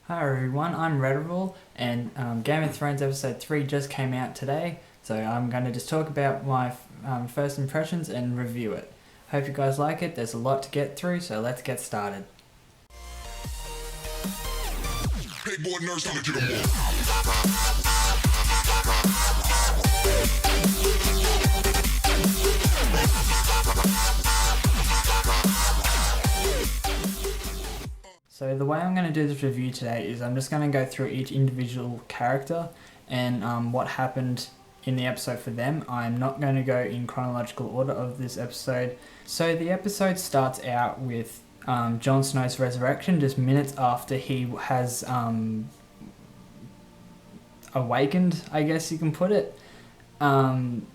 Hi everyone, I'm Rederawl, and Game of Thrones episode 3 just came out today, so I'm going to just talk about my first impressions and review it. Hope you guys like it. There's a lot to get through, so let's get started. Hey boy, nurse, gonna get 'em So the way I'm going to do this review today is I'm just going to go through each individual character and what happened in the episode for them. I'm not going to go in chronological order of this episode. So the episode starts out with Jon Snow's resurrection just minutes after he has awakened, I guess you can put it. And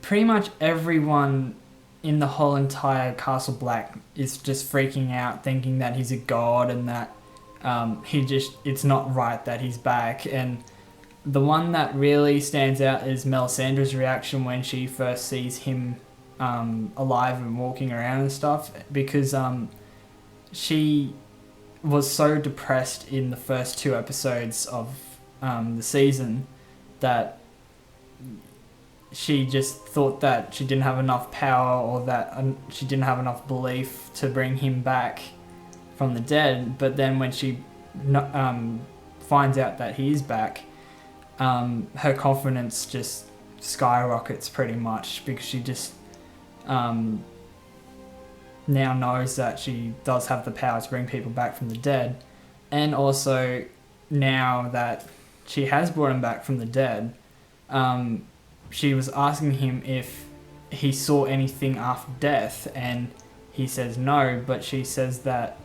pretty much everyone in the whole entire Castle Black is just freaking out, thinking that he's a god and that it's not right that he's back. And the one that really stands out is Melisandre's reaction when she first sees him alive and walking around and stuff, because she was so depressed in the first 2 episodes of the season that she just thought that she didn't have enough power, or that she didn't have enough belief to bring him back from the dead. But then when she finds out that he is back, her confidence just skyrockets pretty much, because she just now knows that she does have the power to bring people back from the dead. And also, now that she has brought him back from the dead, she was asking him if he saw anything after death, and he says no, but she says that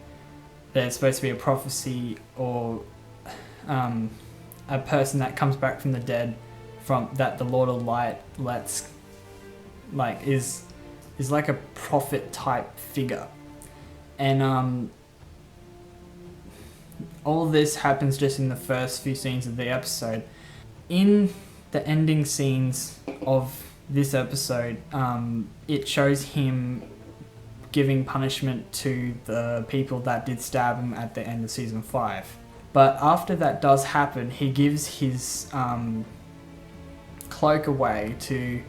there's supposed to be a prophecy, or a person that comes back from the dead, from that the Lord of Light is like a prophet type figure. And all this happens just in the first few scenes of the episode. In the ending scenes of this episode, it shows him giving punishment to the people that did stab him at the end of season 5. But after that does happen, he gives his cloak away to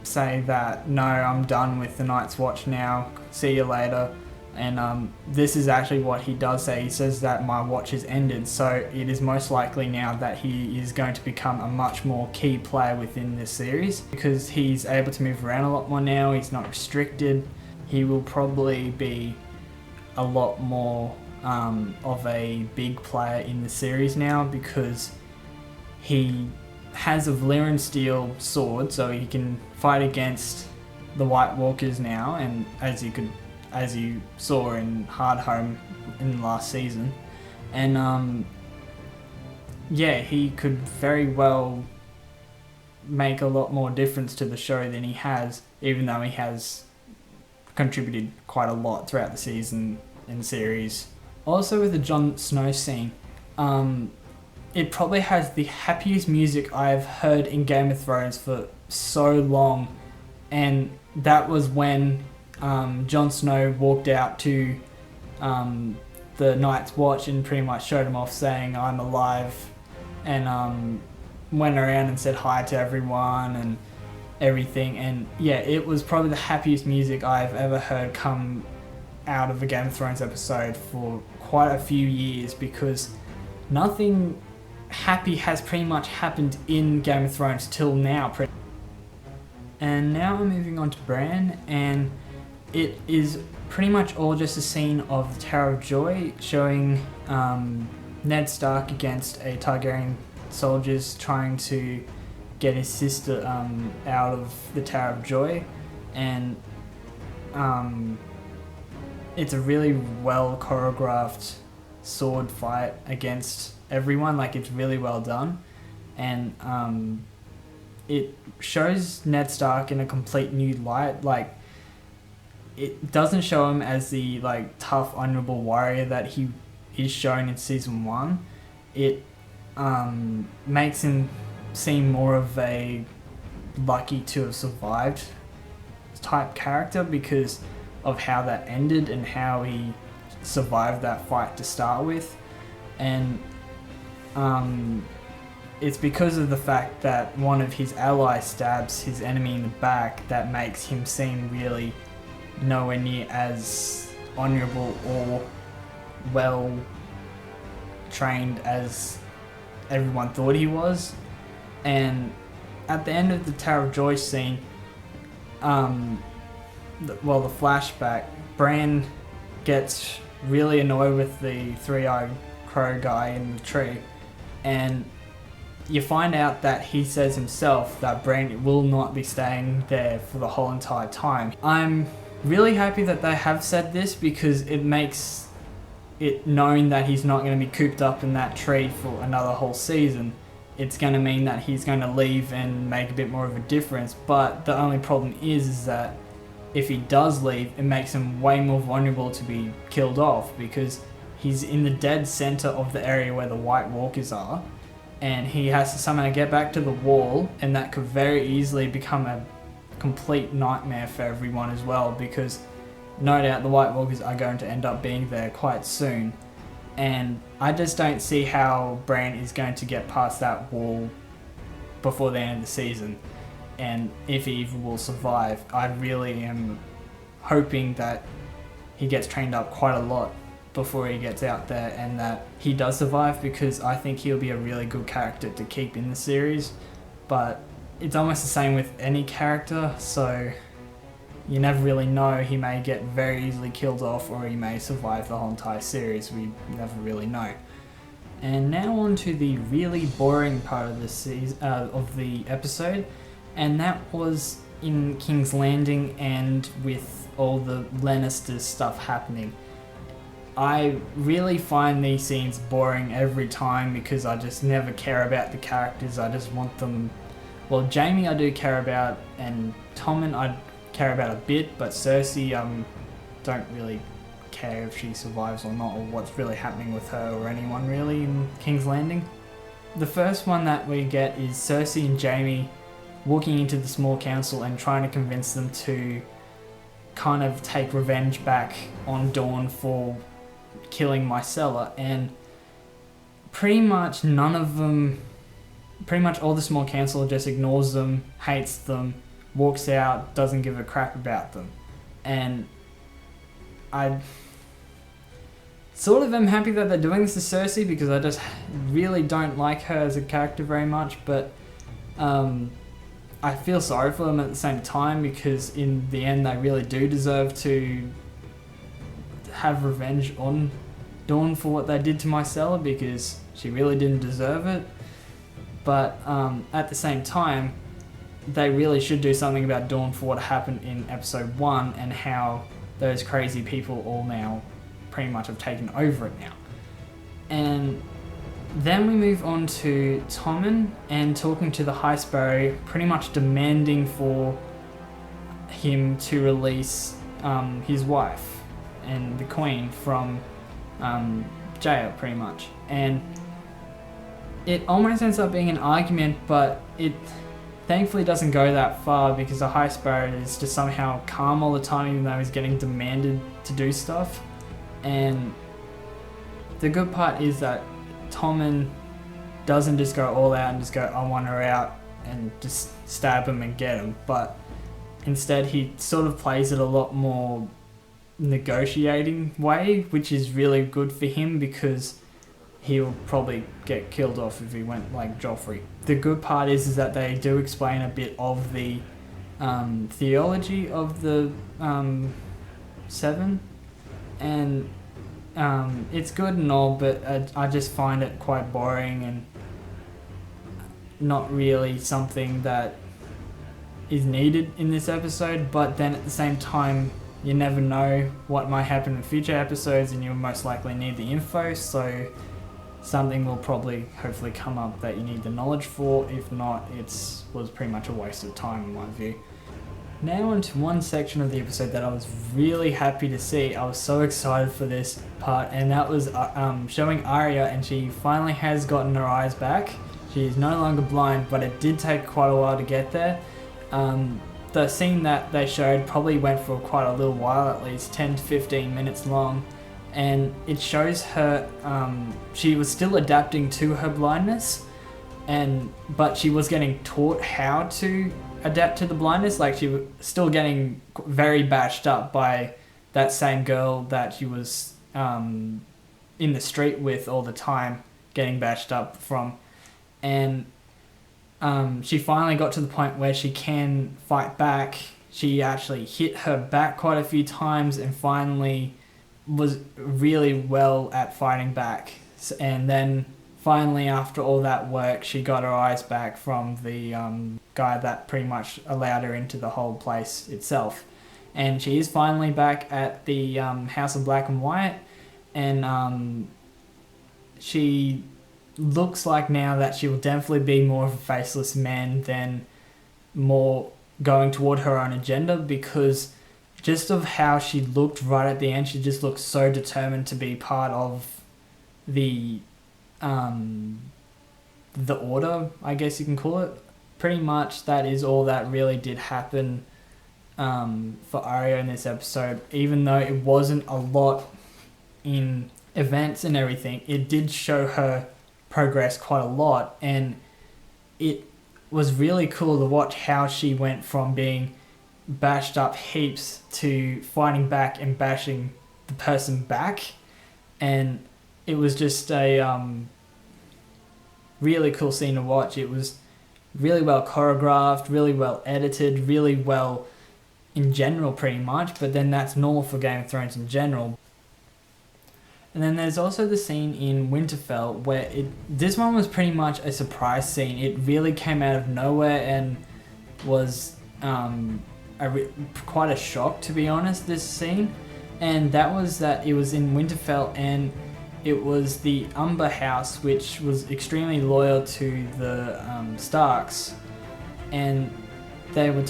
say that, no, I'm done with the Night's Watch now, see you later. And this is actually what he does say. He says that my watch has ended, so it is most likely now that he is going to become a much more key player within this series, because he's able to move around a lot more now, he's not restricted. He will probably be a lot more of a big player in the series now, because he has a Valyrian steel sword, so he can fight against the White Walkers now, and as you saw in Hardhome in the last season. And he could very well make a lot more difference to the show than he has, even though he has contributed quite a lot throughout the season and series. Also, with the Jon Snow scene, it probably has the happiest music I've heard in Game of Thrones for so long, and that was when Jon Snow walked out to the Night's Watch and pretty much showed him off, saying I'm alive, and went around and said hi to everyone and everything. And yeah, it was probably the happiest music I've ever heard come out of a Game of Thrones episode for quite a few years, because nothing happy has pretty much happened in Game of Thrones till now. And now I'm moving on to Bran, and it is pretty much all just a scene of the Tower of Joy, showing Ned Stark against a Targaryen soldiers trying to get his sister out of the Tower of Joy. And it's a really well choreographed sword fight against everyone. Like, it's really well done, and it shows Ned Stark in a complete new light. Like, it doesn't show him as the tough, honorable warrior that he is shown in season 1. It makes him seem more of a lucky to have survived type character, because of how that ended and how he survive that fight to start with, and it's because of the fact that one of his allies stabs his enemy in the back that makes him seem really nowhere near as honourable or well trained as everyone thought he was. And at the end of the Tower of Joy scene, the flashback, Bran gets really annoyed with the three-eyed crow guy in the tree, and you find out that he says himself that Bran will not be staying there for the whole entire time. I'm really happy that they have said this, because it makes it known that he's not going to be cooped up in that tree for another whole season. It's going to mean that he's going to leave and make a bit more of a difference, but the only problem is that if he does leave, it makes him way more vulnerable to be killed off, because he's in the dead center of the area where the White Walkers are, and he has to somehow get back to the wall, and that could very easily become a complete nightmare for everyone as well, because no doubt the White Walkers are going to end up being there quite soon, and I just don't see how Bran is going to get past that wall before the end of the season, and if he even will survive. I really am hoping that he gets trained up quite a lot before he gets out there, and that he does survive, because I think he'll be a really good character to keep in the series. But it's almost the same with any character, so you never really know. He may get very easily killed off, or he may survive the whole entire series. We never really know. And now on to the really boring part of the season, of the episode, and that was in King's Landing and with all the Lannister stuff happening. I really find these scenes boring every time, because I just never care about the characters. I just want them... Well, Jaime I do care about, and Tommen I care about a bit, but Cersei don't really care if she survives or not, or what's really happening with her or anyone really in King's Landing. The first one that we get is Cersei and Jaime walking into the small council and trying to convince them to kind of take revenge back on Dawn for killing Myrcella, and pretty much all the small council just ignores them, hates them, walks out, doesn't give a crap about them. And I sort of am happy that they're doing this to Cersei, because I just really don't like her as a character very much, but I feel sorry for them at the same time, because in the end they really do deserve to have revenge on Dawn for what they did to Myrcella, because she really didn't deserve it. But at the same time, they really should do something about Dawn for what happened in episode 1, and how those crazy people all now pretty much have taken over it now. And then we move on to Tommen and talking to the High Sparrow, pretty much demanding for him to release his wife and the Queen from jail, pretty much. And it almost ends up being an argument, but it thankfully doesn't go that far, because the High Sparrow is just somehow calm all the time, even though he's getting demanded to do stuff. And the good part is that Tommen doesn't just go all out and just go, I want her out, and just stab him and get him, but instead he sort of plays it a lot more negotiating way, which is really good for him, because he'll probably get killed off if he went like Joffrey. The good part is that they do explain a bit of the theology of the Seven, and it's good and all, but I just find it quite boring and not really something that is needed in this episode. But then at the same time, you never know what might happen in future episodes, and you'll most likely need the info, so something will probably hopefully come up that you need the knowledge for. If not, was pretty much a waste of time in my view. Now onto one section of the episode that I was really happy to see. I was so excited for this part, and that was showing Arya, and she finally has gotten her eyes back. She is no longer blind, but it did take quite a while to get there. The scene that they showed probably went for quite a little while, at least 10 to 15 minutes long, and it shows her she was still adapting to her blindness, but she was getting taught how to adapt to the blindness. Like, she was still getting very bashed up by that same girl that she was in the street with all the time, getting bashed up from. And she finally got to the point where she can fight back. She actually hit her back quite a few times and finally was really well at fighting back. And then finally, after all that work, she got her eyes back from the guy that pretty much allowed her into the whole place itself. And she is finally back at the House of Black and White, and she looks like now that she will definitely be more of a faceless man than more going toward her own agenda, because just of how she looked right at the end, she just looked so determined to be part of the order, I guess you can call it. Pretty much that is all that really did happen for Arya in this episode. Even though it wasn't a lot in events and everything, it did show her progress quite a lot, and it was really cool to watch how she went from being bashed up heaps to fighting back and bashing the person back. And it was just a really cool scene to watch. It was really well choreographed, really well edited, really well in general pretty much, but then that's normal for Game of Thrones in general. And then there's also the scene in Winterfell where this one was pretty much a surprise scene. It really came out of nowhere and was quite a shock, to be honest, this scene. And that was that it was in Winterfell, and it was the Umber House, which was extremely loyal to the Starks. And they were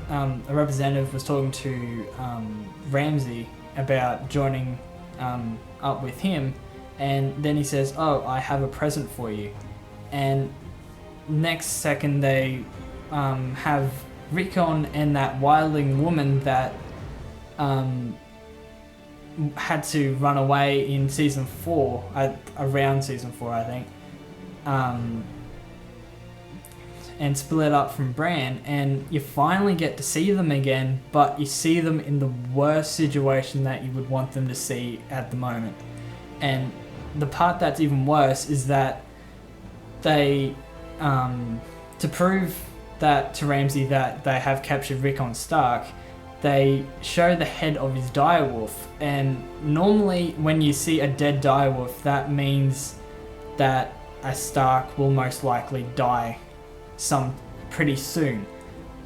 a representative was talking to Ramsay about joining up with him, and then he says, "Oh, I have a present for you." And next second they have Rickon and that wildling woman that had to run away in season 4, around season 4 I think, and split up from Bran, and you finally get to see them again, but you see them in the worst situation that you would want them to see at the moment. And the part that's even worse is that they, to prove that to Ramsay that they have captured Rickon Stark, they show the head of his direwolf. And normally when you see a dead direwolf, that means that a Stark will most likely die pretty soon.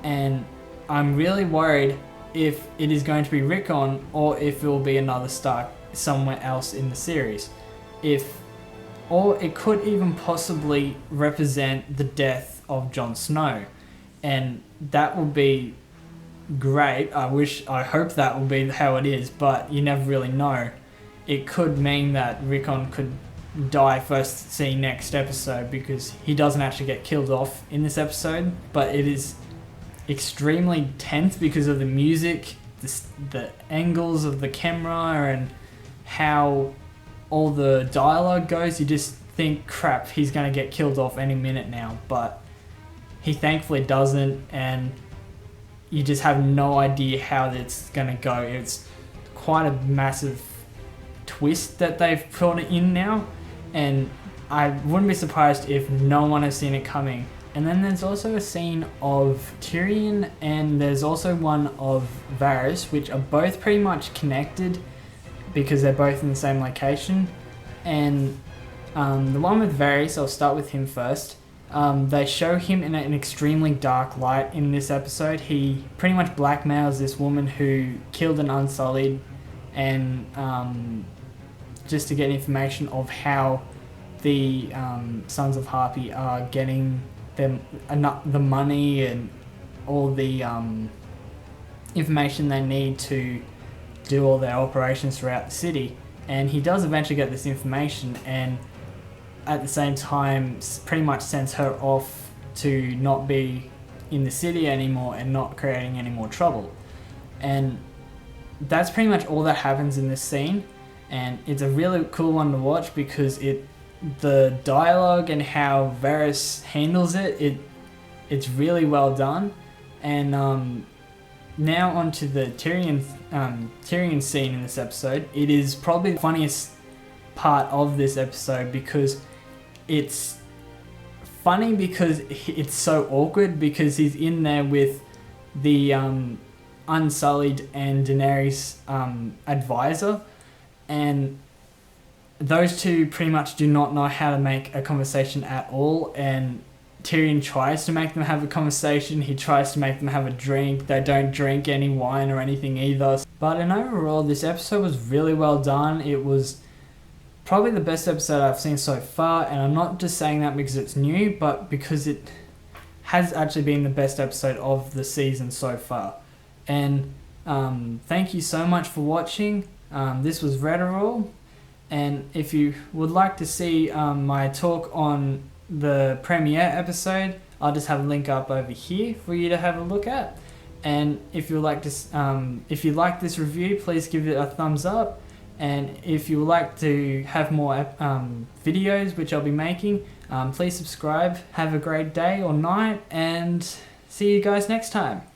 And I'm really worried if it is going to be Rickon or if it will be another Stark somewhere else in the series. Or it could even possibly represent the death of Jon Snow, and that would be great. I hope that will be how it is, but you never really know. It could mean that Rickon could die first scene next episode, because he doesn't actually get killed off in this episode, but it is extremely tense because of the music, the angles of the camera, and how all the dialogue goes. You just think, crap, he's going to get killed off any minute now, but he thankfully doesn't, and you just have no idea how it's going to go. It's quite a massive twist that they've put in now, and I wouldn't be surprised if no one has seen it coming. And then there's also a scene of Tyrion, and there's also one of Varys, which are both pretty much connected because they're both in the same location. And the one with Varys, I'll start with him first. They show him in an extremely dark light in this episode. He pretty much blackmails this woman who killed an Unsullied, and just to get information of how the Sons of Harpy are getting them the money and all the information they need to do all their operations throughout the city. And he does eventually get this information, and at the same time pretty much sends her off to not be in the city anymore and not creating any more trouble. And that's pretty much all that happens in this scene. and it's a really cool one to watch because the dialogue and how Varys handles it's really well done. And now onto the Tyrion scene in this episode. It is probably the funniest part of this episode because it's funny because it's so awkward because he's in there with the Unsullied and Daenerys advisor, and those two pretty much do not know how to make a conversation at all, and Tyrion tries to make them have a conversation. He tries to make them have a drink. They don't drink any wine or anything either. But in overall, this episode was really well done. It was probably the best episode I've seen so far, and I'm not just saying that because it's new, but because it has actually been the best episode of the season so far. And thank you so much for watching. This was Rederawl, and if you would like to see my talk on the premiere episode, I'll just have a link up over here for you to have a look at. And if you like this review, please give it a thumbs up. And if you would like to have more videos which I'll be making, please subscribe. Have a great day or night, and see you guys next time.